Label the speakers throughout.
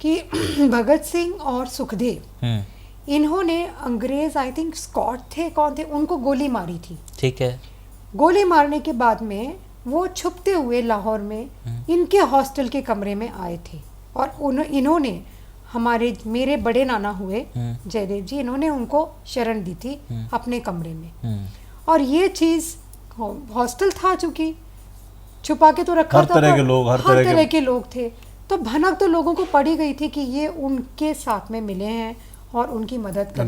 Speaker 1: कि भगत सिंह और सुखदेव इन्होंने अंग्रेज, आई थिंक स्कॉट थे, कौन थे, उनको गोली मारी थी।
Speaker 2: ठीक है।
Speaker 1: गोली मारने के बाद में वो छुपते हुए लाहौर में इनके हॉस्टल के कमरे में आए थे और इन्होंने मेरे बड़े नाना हुए जयदेव जी, इन्होंने उनको शरण दी थी अपने कमरे में। और ये चीज हॉस्टल था, चूंकि छुपा के तो रखा था,
Speaker 3: हर तरह
Speaker 1: के लोग थे, तो भनक तो लोगों को पड़ी गई थी कि ये उनके साथ में मिले हैं और उनकी मदद करते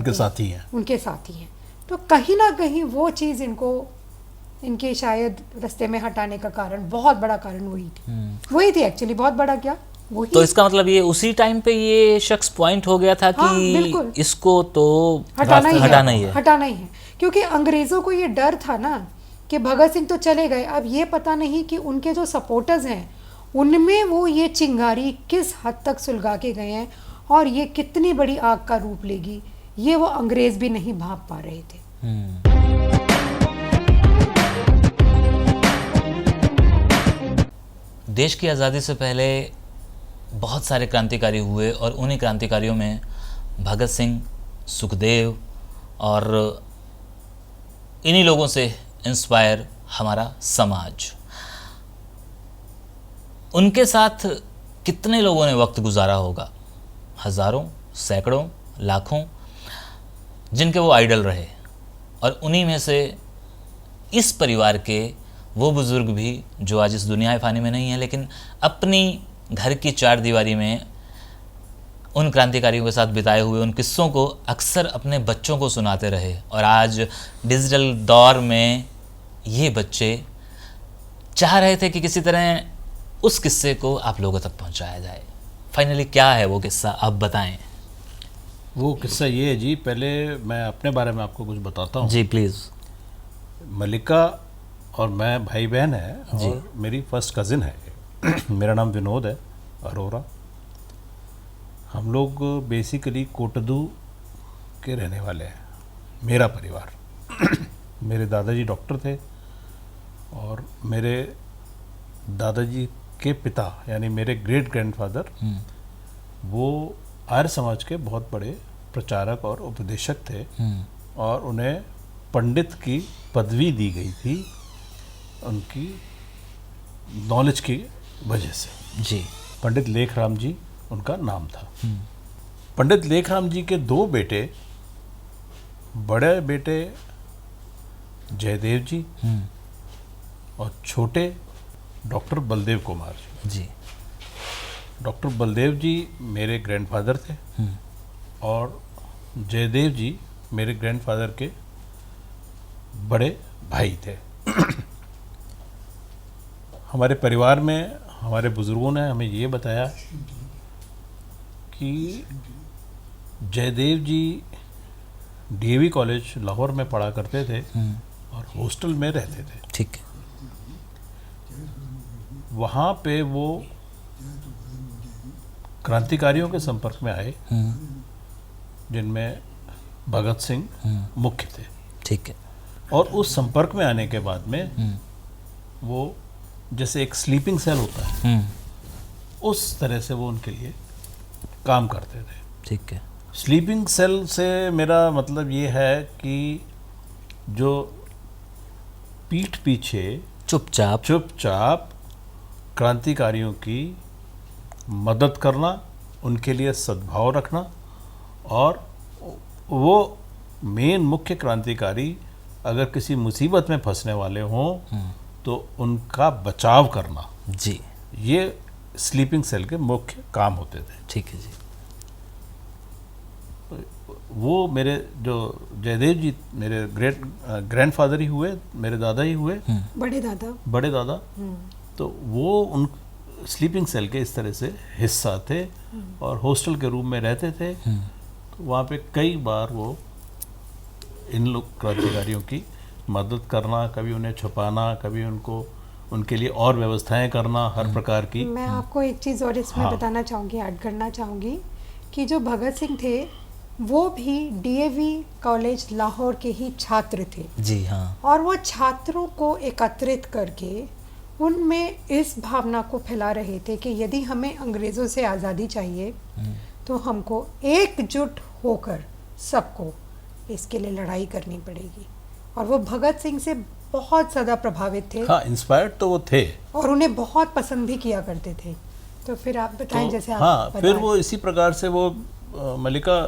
Speaker 1: हैं, उनके साथी हैं। तो कहीं ना कहीं वो चीज़ इनके शायद रास्ते में हटाने का कारण, बहुत बड़ा कारण वही थी एक्चुअली, बहुत बड़ा क्या वही।
Speaker 2: तो इसका मतलब ये उसी टाइम पे ये शख्स पॉइंट हो गया था कि इसको तो हटाना ही है,
Speaker 1: क्योंकि अंग्रेजों को ये डर था ना कि भगत सिंह तो चले गए, अब ये पता नहीं कि उनके जो सपोर्टर्स हैं उनमें वो ये चिंगारी किस हद तक सुलगा के गए हैं और ये कितनी बड़ी आग का रूप लेगी, ये वो अंग्रेज भी नहीं भांप पा रहे थे।
Speaker 2: देश की आज़ादी से पहले बहुत सारे क्रांतिकारी हुए और उन्हीं क्रांतिकारियों में भगत सिंह, सुखदेव और इन्हीं लोगों से इंस्पायर हमारा समाज। उनके साथ कितने लोगों ने वक्त गुजारा होगा, हज़ारों, सैकड़ों, लाखों, जिनके वो आइडल रहे। और उन्हीं में से इस परिवार के वो बुज़ुर्ग भी जो आज इस दुनिया फ़ानी में नहीं है, लेकिन अपनी घर की चार दीवारी में उन क्रांतिकारियों के साथ बिताए हुए उन किस्सों को अक्सर अपने बच्चों को सुनाते रहे। और आज डिजिटल दौर में ये बच्चे चाह रहे थे कि किसी तरह उस किस्से को आप लोगों तक पहुंचाया जाए। फाइनली क्या है वो किस्सा, आप बताएं।
Speaker 3: वो किस्सा ये है जी, पहले मैं अपने बारे में आपको कुछ बताता हूँ।
Speaker 2: जी प्लीज़।
Speaker 3: मल्लिका और मैं भाई बहन है और मेरी फर्स्ट कज़िन है। मेरा नाम विनोद है अरोरा। हम लोग बेसिकली कोटदू के रहने वाले हैं, मेरा परिवार। मेरे दादाजी डॉक्टर थे और मेरे दादाजी के पिता यानी मेरे ग्रेट ग्रैंडफादर वो आर्य समाज के बहुत बड़े प्रचारक और उपदेशक थे और उन्हें पंडित की पदवी दी गई थी उनकी नॉलेज की वजह से।
Speaker 2: जी।
Speaker 3: पंडित लेखराम जी उनका नाम था। पंडित लेखराम जी के दो बेटे, बड़े बेटे जयदेव जी और छोटे डॉक्टर बलदेव कुमार जी। डॉक्टर बलदेव जी मेरे ग्रैंडफादर थे और जयदेव जी मेरे ग्रैंडफादर के बड़े भाई थे। हमारे परिवार में हमारे बुजुर्गों ने हमें ये बताया कि जयदेव जी डीएवी कॉलेज लाहौर में पढ़ा करते थे और हॉस्टल में रहते थे।
Speaker 2: ठीक है।
Speaker 3: वहाँ पे वो क्रांतिकारियों के संपर्क में आए जिनमें भगत सिंह मुख्य थे।
Speaker 2: ठीक है।
Speaker 3: और उस संपर्क में आने के बाद में वो जैसे एक स्लीपिंग सेल होता है उस तरह से वो उनके लिए काम करते थे।
Speaker 2: ठीक है।
Speaker 3: स्लीपिंग सेल से मेरा मतलब ये है कि जो पीठ पीछे चुपचाप क्रांतिकारियों की मदद करना, उनके लिए सद्भाव रखना और वो मेन मुख्य क्रांतिकारी अगर किसी मुसीबत में फंसने वाले हों तो उनका बचाव करना।
Speaker 2: जी।
Speaker 3: ये स्लीपिंग सेल के मुख्य काम होते थे।
Speaker 2: ठीक है जी।
Speaker 3: वो मेरे जो जयदेव जी मेरे ग्रैंडफादर ही हुए, मेरे दादा ही हुए, बड़े दादा। तो वो उन स्लीपिंग सेल के इस तरह से हिस्सा थे और हॉस्टल के रूम में रहते थे। तो वहाँ पे कई बार वो इन लोग क्रांतिकारियों की मदद करना, कभी उन्हें छुपाना, कभी उनको उनके लिए और व्यवस्थाएं करना, हर प्रकार की।
Speaker 1: मैं आपको एक चीज़ और इसमें बताना चाहूँगी, ऐड करना चाहूँगी कि जो भगत सिंह थे वो भी डीएवी कॉलेज लाहौर के ही छात्र थे।
Speaker 2: जी हाँ।
Speaker 1: और वो छात्रों को एकत्रित करके उनमें इस भावना को फैला रहे थे कि यदि हमें अंग्रेज़ों से आज़ादी चाहिए तो हमको एकजुट होकर सबको इसके लिए लड़ाई करनी पड़ेगी। और वो भगत सिंह से बहुत ज़्यादा प्रभावित थे।
Speaker 3: हाँ, इंस्पायर्ड तो वो थे
Speaker 1: और उन्हें बहुत पसंद भी किया करते थे। तो फिर आप बताएं,
Speaker 3: तो,
Speaker 1: जैसे आप
Speaker 3: हाँ,
Speaker 1: बताएं।
Speaker 3: फिर वो इसी प्रकार से वो मल्लिका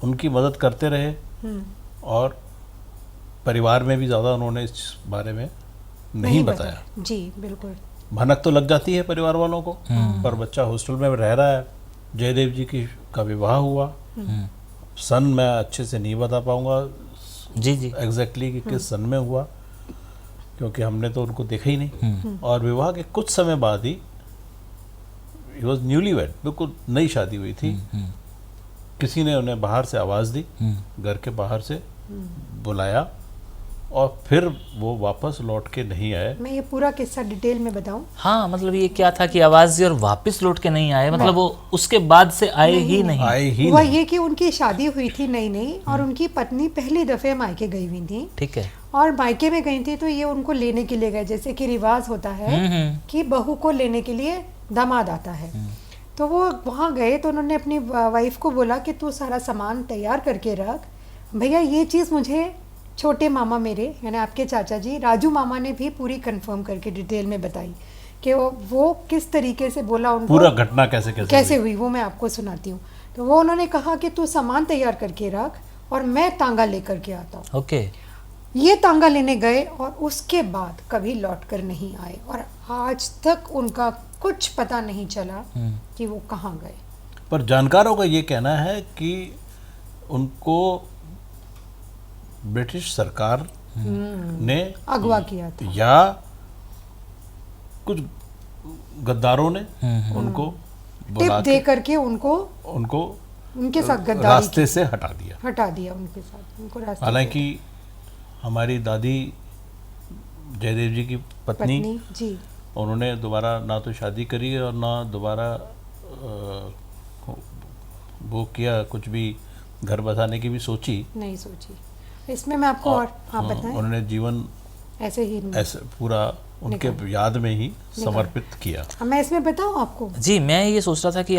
Speaker 3: उनकी मदद करते रहे और परिवार में भी ज़्यादा उन्होंने इस बारे में नहीं बताया।
Speaker 1: जी बिल्कुल।
Speaker 3: भनक तो लग जाती है परिवार वालों को, पर बच्चा हॉस्टल में रह रहा है। जयदेव जी का विवाह हुआ। सन मैं अच्छे से नहीं बता पाऊंगा
Speaker 2: जी जी
Speaker 3: एग्जैक्टली कि किस सन में हुआ, क्योंकि हमने तो उनको देखा ही नहीं। और विवाह के कुछ समय बाद ही वॉज न्यूली वेड, बिल्कुल नई शादी हुई थी। किसी ने उन्हें बाहर से आवाज़ दी, घर के बाहर से बुलाया और फिर वो वापस लौट के नहीं आए।
Speaker 1: मैं ये पूरा किस्सा डिटेल में बताऊं?
Speaker 2: हाँ, मतलब ये क्या था कि आवाज़ दी और वापस लौट के नहीं आए, मतलब वो उसके बाद से आए ही नहीं।
Speaker 3: आए ही
Speaker 1: हुआ
Speaker 3: नहीं।
Speaker 1: ये कि उनकी शादी हुई थी नई नई और उनकी पत्नी पहली दफ़े मायके गई हुई थी।
Speaker 2: ठीक है।
Speaker 1: और मायके में गई थी तो ये उनको लेने के लिए गए, जैसे कि रिवाज होता है कि बहू को लेने के लिए दामाद आता है। तो वो वहाँ गए तो उन्होंने अपनी वाइफ को बोला कि तू सारा सामान तैयार करके रख भैया। ये चीज़ मुझे छोटे मामा मेरे, यानी आपके चाचा जी राजू मामा ने भी पूरी कंफर्म करके डिटेल में बताई कि वो किस तरीके से बोला उनको,
Speaker 3: पूरा घटना कैसे
Speaker 1: हुई वो मैं आपको सुनाती हूँ। तो वो उन्होंने कहा कि तू सामान तैयार करके रख और मैं तांगा लेकर के आता हूँ।
Speaker 2: ओके।
Speaker 1: ये तांगा लेने गए और उसके बाद कभी लौट कर नहीं आए और आज तक उनका कुछ पता नहीं चला कि वो कहाँ गए।
Speaker 3: पर जानकारों का ये कहना है कि उनको ब्रिटिश सरकार ने
Speaker 1: अगवा किया था
Speaker 3: या कुछ गद्दारों ने उनको
Speaker 1: टिप
Speaker 3: बुला
Speaker 1: दे
Speaker 3: के
Speaker 1: करके उनको उनके साथ गद्दारी
Speaker 3: रास्ते से हटा दिया।
Speaker 1: उनके साथ उनको रास्ते से।
Speaker 3: हालांकि हमारी दादी जयदेव जी की पत्नी
Speaker 1: जी
Speaker 3: उन्होंने दोबारा ना तो शादी करी और ना दोबारा वो किया, कुछ भी घर बसाने की भी सोची
Speaker 1: नहीं सोची। इसमें मैं आपको और आप बताएं।
Speaker 3: उन्होंने जीवन
Speaker 1: ऐसे
Speaker 3: पूरा उनके याद में ही समर्पित किया।
Speaker 1: मैं इसमें बताऊं आपको?
Speaker 2: जी, मैं ये सोच रहा था कि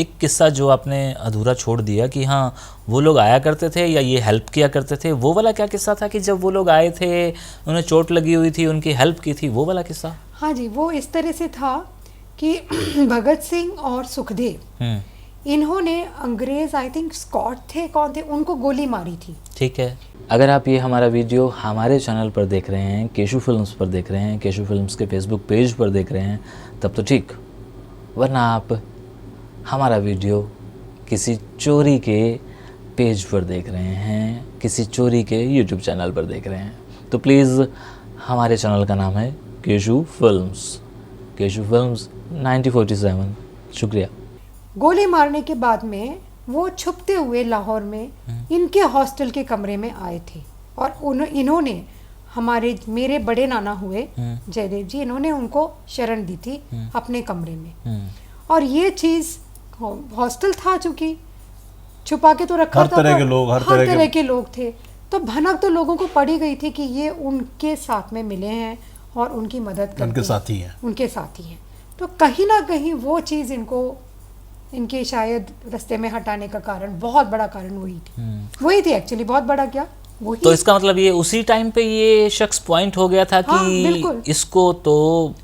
Speaker 2: एक किस्सा जो आपने अधूरा छोड़ दिया कि हाँ वो लोग आया करते थे या ये हेल्प किया करते थे, वो वाला क्या किस्सा था कि जब वो लोग आए थे उन्हें चोट लगी हुई थी, उनकी हेल्प की थी, वो वाला किस्सा?
Speaker 1: हाँ जी, वो इस तरह से था कि भगत सिंह और सुखदेव इन्होंने अंग्रेज, आई थिंक स्कॉट थे, कौन थे, उनको गोली मारी थी।
Speaker 2: ठीक है। अगर आप ये हमारा वीडियो हमारे चैनल पर देख रहे हैं, केशू फिल्म्स पर देख रहे हैं, केशू फिल्म्स के फेसबुक पेज पर देख रहे हैं, तब तो ठीक, वरना आप हमारा वीडियो किसी चोरी के पेज पर देख रहे हैं, किसी चोरी के यूट्यूब चैनल पर देख रहे हैं, तो प्लीज़ हमारे चैनल का नाम है केशू फिल्म्स, केशू फिल्म्स 1947। शुक्रिया।
Speaker 1: गोली मारने के बाद में वो छुपते हुए लाहौर में इनके हॉस्टल के कमरे में आए थे और इन्होंने मेरे बड़े नाना हुए जयदेव जी, इन्होंने उनको शरण दी थी अपने कमरे में। और ये चीज़ हॉस्टल था, चूंकि छुपा के तो रखा था, हर तरह के लोग थे, तो भनक तो लोगों को पड़ी गई थी कि ये उनके साथ में मिले हैं और उनकी मदद करते हैं, उनके साथी हैं। तो कहीं ना कहीं वो चीज़ इनके शायद रास्ते में हटाने का कारण, बहुत बड़ा कारण वही थी एक्चुअली, बहुत बड़ा क्या वही।
Speaker 2: तो इसका मतलब ये उसी टाइम पे ये शख्स पॉइंट हो गया था कि इसको तो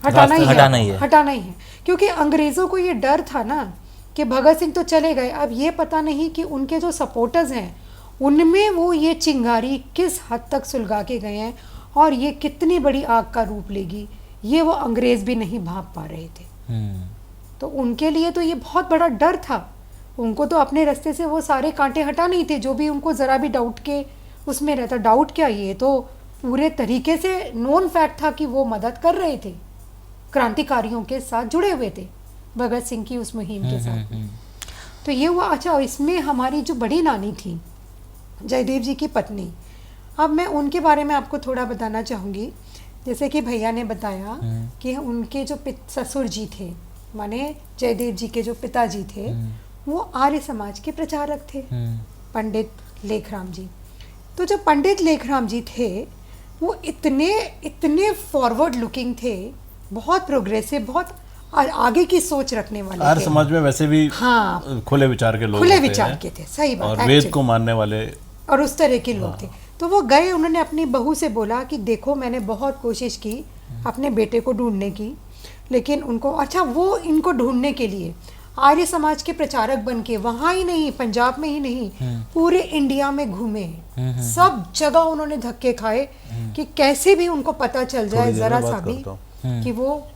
Speaker 2: हटाना ही है, क्योंकि अंग्रेजों को ये डर था ना कि भगत सिंह तो चले गए, अब ये पता नहीं कि उनके जो सपोर्टर्स हैं उनमें वो ये चिंगारी किस हद तक सुलगा के गए हैं और ये कितनी बड़ी आग का रूप लेगी, ये वो अंग्रेज भी नहीं भाप पा रहे थे। तो उनके लिए तो ये बहुत बड़ा डर था। उनको तो अपने रास्ते से वो सारे कांटे हटा नहीं थे, जो भी उनको ज़रा भी डाउट के उसमें रहता। डाउट क्या, ये तो पूरे तरीके से नोन फैक्ट था कि वो मदद कर रहे थे, क्रांतिकारियों के साथ जुड़े हुए थे भगत सिंह की उस मुहिम के साथ। तो ये हुआ। अच्छा, इसमें हमारी जो बड़ी नानी थी जयदेव जी की पत्नी, अब मैं उनके बारे में आपको थोड़ा बताना चाहूँगी। जैसे कि भैया ने बताया कि उनके जो ससुर जी थे, माने जयदेव जी के जो पिताजी थे, वो आर्य समाज के प्रचारक थे, पंडित लेखराम जी। तो जब पंडित लेखराम जी थे
Speaker 1: वो इतने इतने फॉरवर्ड लुकिंग थे, बहुत प्रोग्रेसिव, बहुत आगे की सोच रखने वाले
Speaker 3: आर्य
Speaker 1: थे।
Speaker 3: समाज में वैसे भी
Speaker 1: हाँ,
Speaker 3: खुले विचार के लोग
Speaker 1: खुले
Speaker 3: होते
Speaker 1: विचार
Speaker 3: हैं
Speaker 1: के थे, सही बात,
Speaker 3: और
Speaker 1: actually।
Speaker 3: वेद को मानने वाले
Speaker 1: और उस तरह के लोग थे। तो वो गए, उन्होंने अपनी बहू से बोला कि देखो मैंने बहुत कोशिश की अपने बेटे को ढूंढने की, लेकिन उनको, अच्छा वो इनको ढूंढने के लिए आर्य समाज के प्रचारक बन के वहाँ ही नहीं, पंजाब में ही नहीं, पूरे इंडिया में घूमे, सब जगह उन्होंने धक्के खाए कि कैसे भी उनको पता चल जाए
Speaker 3: थोड़ी देर
Speaker 1: जरा
Speaker 3: में
Speaker 1: सा
Speaker 3: बात
Speaker 1: भी
Speaker 3: करता हूँ।
Speaker 1: कि वो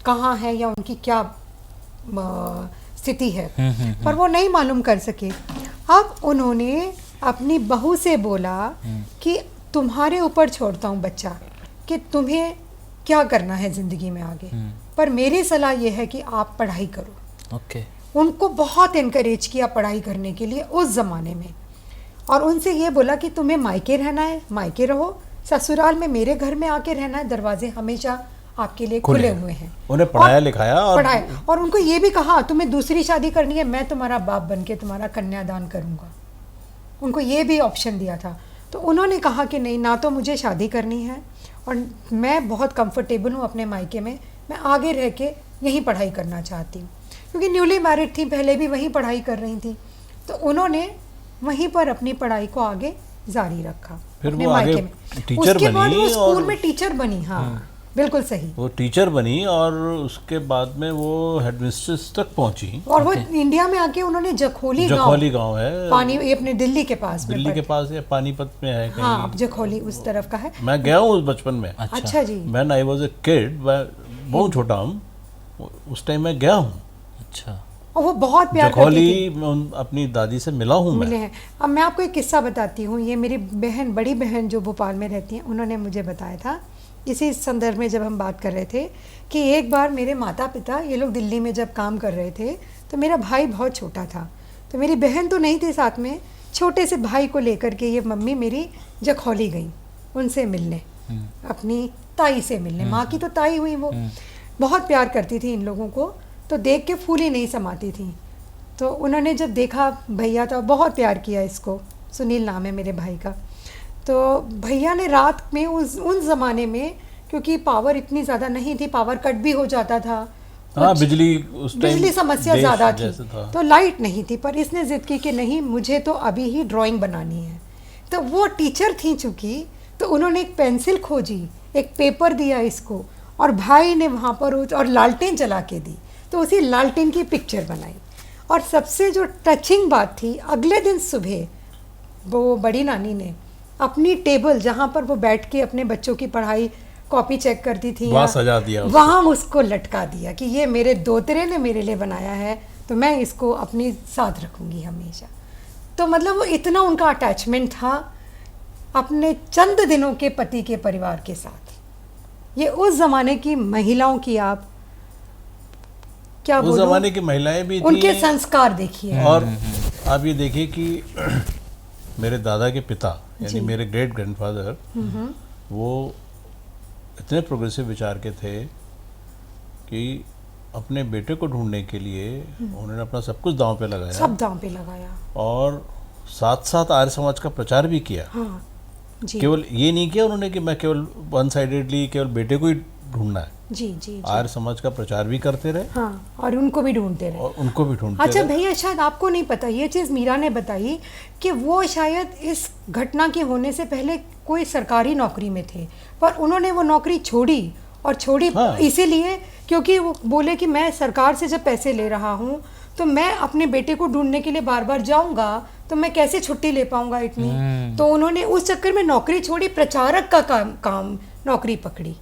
Speaker 1: कहाँ है या उनकी क्या स्थिति है, पर वो नहीं मालूम कर सके। अब उन्होंने अपनी बहू से बोला कि तुम्हारे ऊपर छोड़ता हूँ बच्चा, कि तुम्हें क्या करना है ज़िंदगी में आगे, पर मेरी सलाह ये है कि आप पढ़ाई करो।
Speaker 2: ओके।
Speaker 1: उनको बहुत इनकरेज किया पढ़ाई करने के लिए उस ज़माने में, और उनसे ये बोला कि तुम्हें मायके रहना है मायके रहो, ससुराल में मेरे घर में आके रहना है, दरवाजे हमेशा आपके लिए खुले हुए हैं।
Speaker 3: उन्हें पढ़ाया लिखाया
Speaker 1: और उनको ये भी कहा तुम्हें दूसरी शादी करनी है, मैं तुम्हारा बाप बन के तुम्हारा कन्यादान करूँगा, उनको ये भी ऑप्शन दिया था। तो उन्होंने कहा कि नहीं, ना तो मुझे शादी करनी है और मैं बहुत कंफर्टेबल हूँ अपने मायके में, मैं आगे रह के यहीं पढ़ाई करना चाहती हूँ, क्योंकि न्यूली मैरिड थी, पहले भी वहीं पढ़ाई कर रही थी। तो उन्होंने वहीं पर अपनी पढ़ाई को आगे जारी रखा,
Speaker 3: फिर
Speaker 1: अपने
Speaker 3: वो आगे
Speaker 1: मायके में।
Speaker 3: टीचर
Speaker 1: उसके बाद
Speaker 3: बनी
Speaker 1: वो स्कूल
Speaker 3: और
Speaker 1: में टीचर बनी। हाँ बिल्कुल सही।
Speaker 3: वो टीचर बनी और उसके बाद में वो हेडमिस्ट्रेस तक पहुंची।
Speaker 1: और वो इंडिया में आके उन्होंने जखोली
Speaker 3: गांव है,
Speaker 1: पानी, ये अपने दिल्ली के पास में,
Speaker 3: दिल्ली के पास है, पानीपत में है कहीं।
Speaker 1: हाँ जखोली उस तरफ का है।
Speaker 3: मैं गया हूँ बचपन में।
Speaker 1: अच्छा जी।
Speaker 3: When I was a kid, बहुत छोटा हूँ उस टाइम मैं गया हूँ।
Speaker 2: अच्छा।
Speaker 1: और वो बहुत प्यार करती
Speaker 3: जखौली
Speaker 1: थी।
Speaker 3: में अपनी दादी से मिला हूँ
Speaker 1: मिले
Speaker 3: मैं।
Speaker 1: हैं। अब मैं आपको एक किस्सा बताती हूँ, ये मेरी बहन, बड़ी बहन जो भोपाल में रहती हैं, उन्होंने मुझे बताया था इसी संदर्भ में जब हम बात कर रहे थे कि एक बार मेरे माता पिता ये लोग दिल्ली में जब काम कर रहे थे, तो मेरा भाई बहुत छोटा था, तो मेरी बहन तो नहीं थी साथ में, छोटे से भाई को लेकर के ये मम्मी मेरी जखौली गई उनसे मिलने, अपनी ताई से मिलने। माँ की तो ताई हुई वो, बहुत प्यार करती थी इन लोगों को, तो देख के फूली नहीं समाती थी। तो उन्होंने जब देखा भैया था, बहुत प्यार किया इसको, सुनील नाम है मेरे भाई का। तो भैया ने रात में उन ज़माने में, क्योंकि पावर इतनी ज़्यादा नहीं थी, पावर कट भी हो जाता था,
Speaker 3: हाँ बिजली उस टाइम
Speaker 1: बिजली समस्या ज़्यादा थी, तो लाइट नहीं थी, पर इसने ज़िद की कि नहीं मुझे तो अभी ही ड्राइंग बनानी है। तो वो टीचर थी चूँकि, तो उन्होंने एक पेंसिल खोजी, एक पेपर दिया इसको, और भाई ने वहाँ पर और लालटेन जला के दी, तो उसी लालटेन की पिक्चर बनाई। और सबसे जो टचिंग बात थी, अगले दिन सुबह वो बड़ी नानी ने अपनी टेबल जहाँ पर वो बैठ के अपने बच्चों की पढ़ाई कॉपी चेक करती थी,
Speaker 3: वहाँ सजा दिया,
Speaker 1: वहाँ उसको लटका दिया कि ये मेरे दोतरे ने मेरे लिए बनाया है, तो मैं इसको अपनी साथ रखूँगी हमेशा। तो मतलब वो इतना उनका अटैचमेंट था अपने चंद दिनों के पति के परिवार के साथ। ये उस ज़माने की महिलाओं की, आप क्या
Speaker 3: उस ज़माने की महिलाएं भी थी,
Speaker 1: उनके संस्कार देखिए।
Speaker 3: और आप ये देखिए कि मेरे दादा के पिता यानी मेरे ग्रेट ग्रैंडफादर, वो इतने प्रोग्रेसिव विचार के थे कि अपने बेटे को ढूंढने के लिए उन्होंने अपना सब कुछ दांव पे लगाया,
Speaker 1: सब दांव पे लगाया,
Speaker 3: और साथ साथ आर्य समाज का प्रचार भी किया।
Speaker 1: हाँ जी।
Speaker 3: केवल ये नहीं किया उन्होंने कि मैं केवल वन साइडेडली केवल बेटे को ही ढूंढना है,
Speaker 1: जी जी,
Speaker 3: आर्य समाज का प्रचार भी करते रहे,
Speaker 1: हाँ, और उनको भी ढूंढते रहे,
Speaker 3: और उनको भी ढूंढते
Speaker 1: अच्छा
Speaker 3: रहे।
Speaker 1: भैया, शायद आपको नहीं पता, ये चीज़ मीरा ने बताई कि वो शायद इस घटना के होने से पहले कोई सरकारी नौकरी में थे, पर उन्होंने वो नौकरी छोड़ी, और छोड़ी
Speaker 3: हाँ।
Speaker 1: इसीलिए क्योंकि वो बोले कि मैं सरकार से जब पैसे ले रहा हूँ, तो मैं अपने बेटे को ढूंढने के लिए बार बार जाऊंगा, तो मैं कैसे छुट्टी ले पाऊंगा इतनी। तो उन्होंने उस चक्कर में नौकरी छोड़ी, प्रचारक का काम नौकरी पकड़ी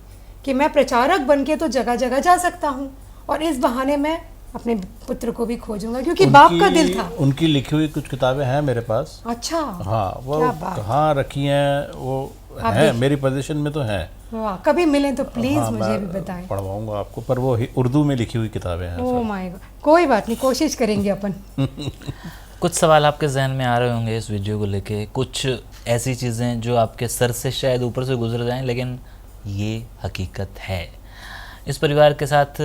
Speaker 1: कि मैं प्रचारक बन के तो जगह जगह जा सकता हूँ, और इस बहाने मैं अपने पुत्र को भी खोजूंगा, क्योंकि बाप का दिल था।
Speaker 3: उनकी लिखी हुई कुछ किताबें हैं मेरे पास।
Speaker 1: अच्छा,
Speaker 3: हाँ, वो
Speaker 1: क्या बात।
Speaker 3: कहाँ रखी हैं वो हैं, मेरी पोजीशन में तो हैं।
Speaker 1: वाह, कभी मिलें तो प्लीज
Speaker 3: हाँ,
Speaker 1: मुझे
Speaker 3: मैं
Speaker 1: भी बताएं।
Speaker 3: पढ़वाऊंगा आपको, पर वो उर्दू में लिखी हुई किताबें हैं।
Speaker 1: ओह माय गॉड, कोई बात नहीं, कोशिश करेंगे अपन।
Speaker 2: कुछ सवाल आपके जहन में आ रहे होंगे इस वीडियो को लेके, कुछ ऐसी चीज़ें जो आपके सर से शायद ऊपर से गुजर जाएं, लेकिन ये हकीकत है, इस परिवार के साथ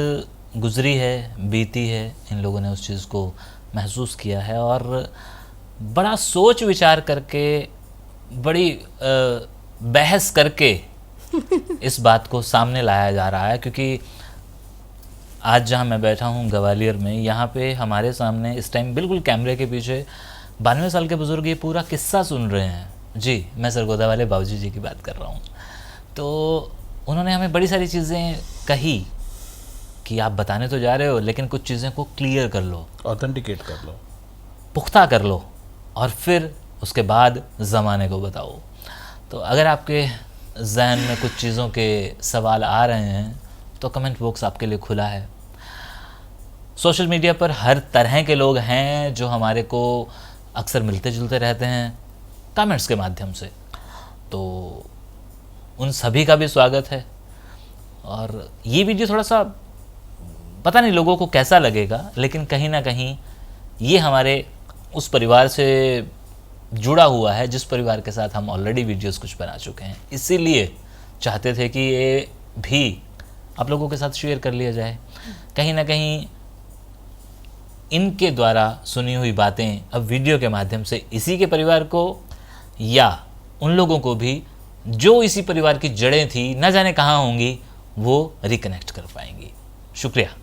Speaker 2: गुजरी है, बीती है, इन लोगों ने उस चीज़ को महसूस किया है, और बड़ा सोच विचार करके, बड़ी बहस करके इस बात को सामने लाया जा रहा है, क्योंकि आज जहाँ मैं बैठा हूँ ग्वालियर में, यहाँ पे हमारे सामने इस टाइम बिल्कुल कैमरे के पीछे 92 साल के बुज़ुर्ग ये पूरा किस्सा सुन रहे हैं। जी, मैं सरगोदा वाले बाबूजी जी की बात कर रहा हूँ। तो उन्होंने हमें बड़ी सारी चीज़ें कही कि आप बताने तो जा रहे हो, लेकिन कुछ चीज़ें को क्लियर कर लो,
Speaker 3: ऑथेंटिकेट कर लो,
Speaker 2: पुख्ता कर लो, और फिर उसके बाद ज़माने को बताओ। तो अगर आपके जहन में कुछ चीज़ों के सवाल आ रहे हैं तो कमेंट बॉक्स आपके लिए खुला है। सोशल मीडिया पर हर तरह के लोग हैं जो हमारे को अक्सर मिलते जुलते रहते हैं कमेंट्स के माध्यम से, तो उन सभी का भी स्वागत है। और ये वीडियो थोड़ा सा पता नहीं लोगों को कैसा लगेगा, लेकिन कहीं ना कहीं ये हमारे उस परिवार से जुड़ा हुआ है जिस परिवार के साथ हम ऑलरेडी वीडियोस कुछ बना चुके हैं। इसीलिए चाहते थे कि ये भी आप लोगों के साथ शेयर कर लिया जाए। कहीं ना कहीं इनके द्वारा सुनी हुई बातें अब वीडियो के माध्यम से इसी के परिवार को या उन लोगों को भी जो इसी परिवार की जड़ें थी न जाने कहाँ होंगी, वो रिकनेक्ट कर पाएंगी। शुक्रिया।